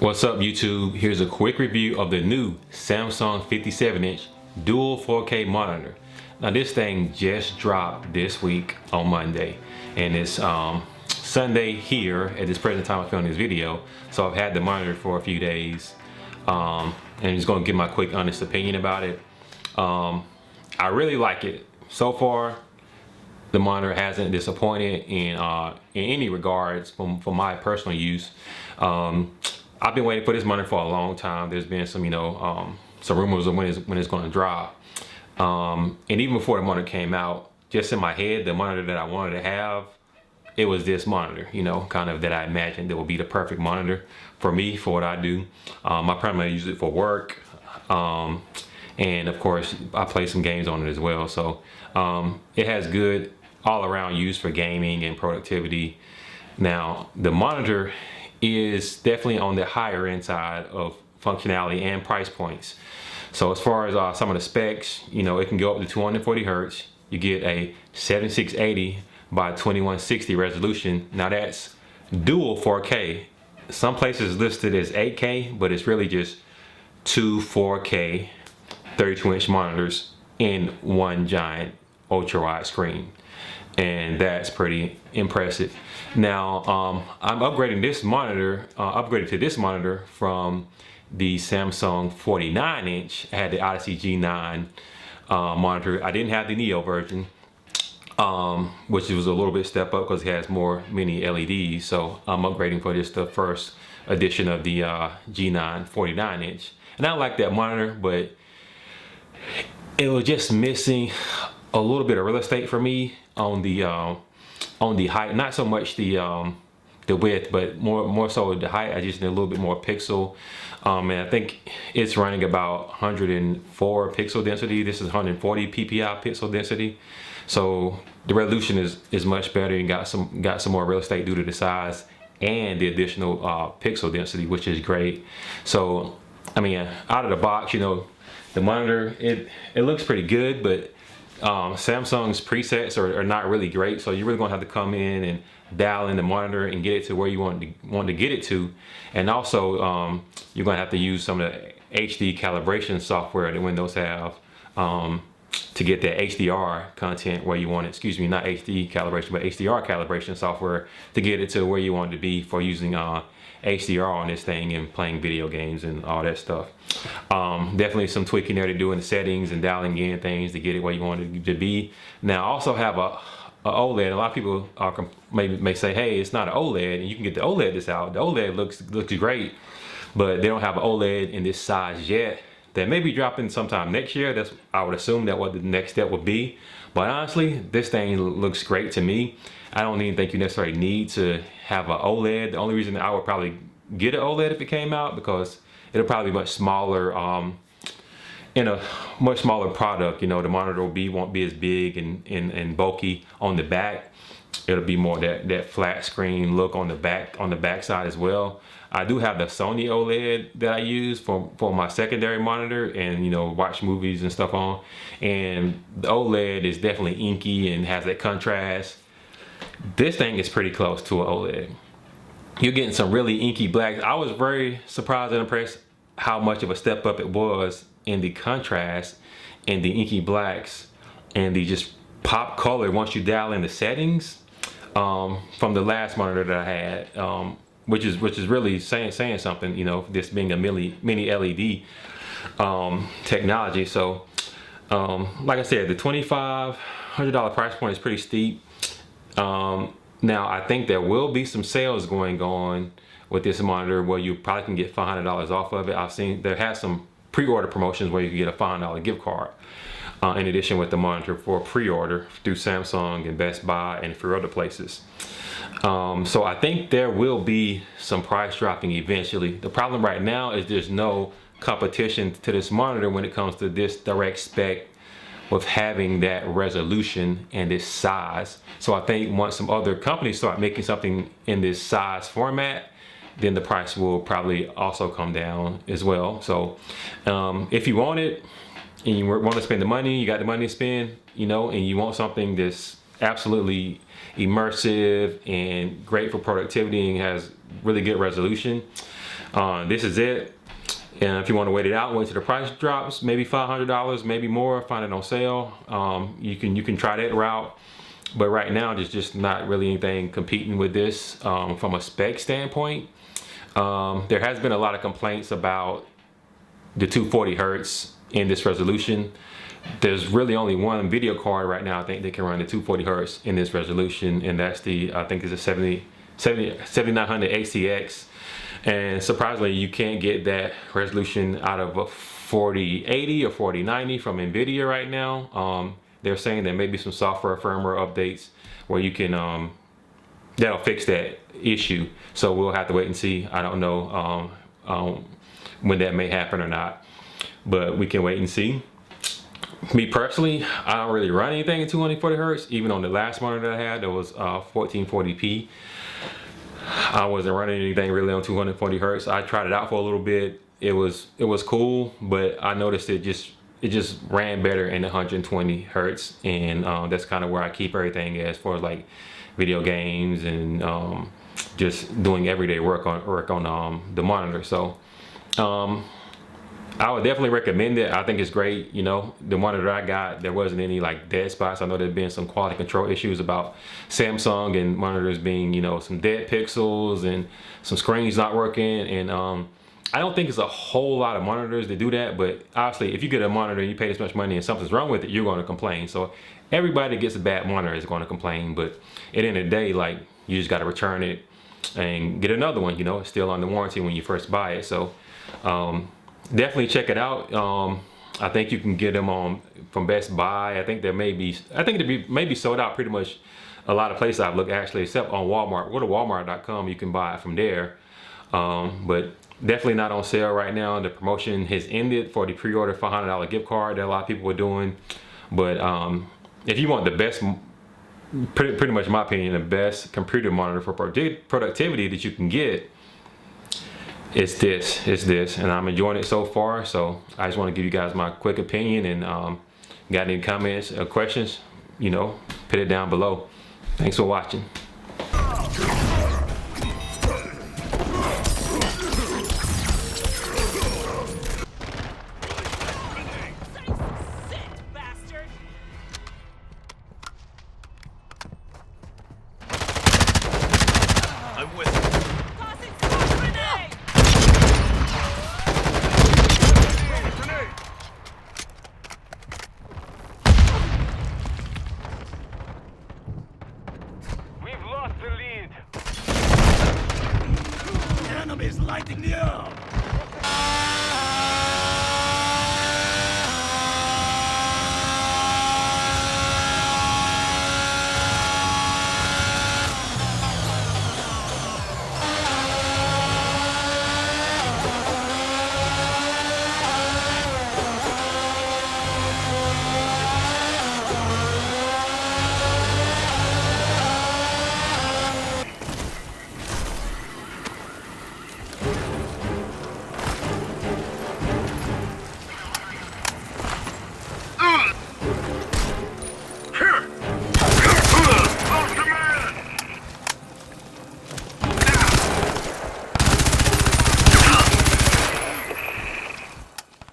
What's up YouTube? Here's a quick review of the new Samsung 57-inch dual 4K monitor. Now this thing just dropped this week on Monday, and it's Sunday here at this present time of filming this video. So I've had the monitor for a few days, and I'm just gonna give my quick honest opinion about it. I really like it. So far, the monitor hasn't disappointed in any regards for my personal use. I've been waiting for this monitor for a long time. There's been some, some rumors of when it's going to drop. And even before the monitor came out, just in my head, the monitor that I wanted to have, it was this monitor, kind of that I imagined that would be the perfect monitor for me, for what I do. I primarily use it for work. And of course, I play some games on it as well. So it has good all around use for gaming and productivity. Now, the monitor is definitely on the higher end side of functionality and price points. So as far as some of the specs, it can go up to 240 hertz. You get a 7680 by 2160 resolution. Now that's dual 4K. Some places listed as 8K, but it's really just two 4K 32-inch monitors in one giant ultra wide screen. And that's pretty impressive. Now I'm upgrading this monitor, upgraded to this monitor from the Samsung 49-inch. I had the Odyssey G9 monitor. I didn't have the Neo version, which was a little bit step up because it has more mini LEDs. So I'm upgrading for the first edition of the G9 49-inch. And I like that monitor, but it was just missing a little bit of real estate for me on the height. Not so much the width, but more so the height. I just need a little bit more pixel, and I think it's running about 104 pixel density. This is 140 ppi pixel density, so the resolution is much better and got some more real estate due to the size and the additional pixel density, which is great. So I mean, out of the box, the monitor, it looks pretty good, but Samsung's presets are not really great, so you're really gonna have to come in and dial in the monitor and get it to where you want to get it to. And also you're gonna have to use some of the HD calibration software that Windows have to get that HDR content where you want it. Excuse me, not HD calibration, but HDR calibration software to get it to where you want it to be for using HDR on this thing and playing video games and all that stuff. Definitely some tweaking there to do in the settings and dialing in things to get it where you want it to be. Now I also have a OLED. A lot of people may say, hey, it's not an OLED, and you can get the OLED this out. The OLED looks great, but they don't have an OLED in this size yet. That may be dropping sometime next year. I would assume that what the next step would be. But honestly, this thing looks great to me. I don't even think you necessarily need to have an OLED. The only reason I would probably get an OLED if it came out, because it'll probably be much smaller, in a much smaller product. The monitor won't be as big and bulky on the back. It'll be more that flat screen look on the back side as well. I do have the Sony OLED that I use for my secondary monitor and watch movies and stuff on. And the OLED is definitely inky and has that contrast. This thing is pretty close to an OLED. You're getting some really inky blacks. I was very surprised and impressed how much of a step up it was in the contrast and the inky blacks and the just pop color once you dial in the settings from the last monitor that I had, which is really saying something, this being a mini LED technology. So like I said, the $2,500 price point is pretty steep. Now I think there will be some sales going on with this monitor where you probably can get $500 off of it. I've seen there has some pre-order promotions where you can get a $500 gift card in addition with the monitor for pre-order through Samsung and Best Buy and a few other places. So I think there will be some price dropping eventually. The problem right now is there's no competition to this monitor when it comes to this direct spec with having that resolution and this size. So I think once some other companies start making something in this size format, then the price will probably also come down as well. So if you want it and you want to spend the money, you got the money to spend, and you want something that's absolutely immersive and great for productivity and has really good resolution, This is it. And if you want to wait it out, wait till the price drops, maybe $500, maybe more, find it on sale. You can try that route. But right now, there's just not really anything competing with this from a spec standpoint. There has been a lot of complaints about the 240 hertz in this resolution. There's really only one video card right now I think that can run the 240 hertz in this resolution, and that's the, I think it's a 7900 ACX. And surprisingly, you can't get that resolution out of a 4080 or 4090 from NVIDIA right now. They're saying there may be some software firmware updates where you can, that'll fix that issue. So we'll have to wait and see. I don't know when that may happen or not, but we can wait and see. Me personally, I don't really run anything in 240 hertz. Even on the last monitor that I had, that was 1440p. I wasn't running anything really on 240 hertz. I tried it out for a little bit. It was cool, but I noticed it just ran better in 120 hertz, and that's kind of where I keep everything as far as like video games and just doing everyday work on the monitor. So I would definitely recommend it. I think it's great. You know, the monitor I got, there wasn't any like dead spots. I know there's been some quality control issues about Samsung and monitors being, you know, some dead pixels and some screens not working. And I don't think it's a whole lot of monitors that do that, but obviously if you get a monitor and you pay this much money and something's wrong with it, you're going to complain. So everybody that gets a bad monitor is going to complain, but at the end of the day, like, you just got to return it and get another one. You know, it's still under warranty when you first buy it. So definitely check it out. I think you can get them from Best Buy. I think they may be sold out pretty much a lot of places I've looked, actually, except on Walmart. Go to walmart.com, you can buy it from there. But definitely not on sale right now. The promotion has ended for the pre-order $500 gift card that a lot of people were doing. But if you want the best, pretty much in my opinion, the best computer monitor for productivity that you can get, it's this, and I'm enjoying it so far. So I just want to give you guys my quick opinion, and got any comments or questions, you know, put it down below. Thanks for watching.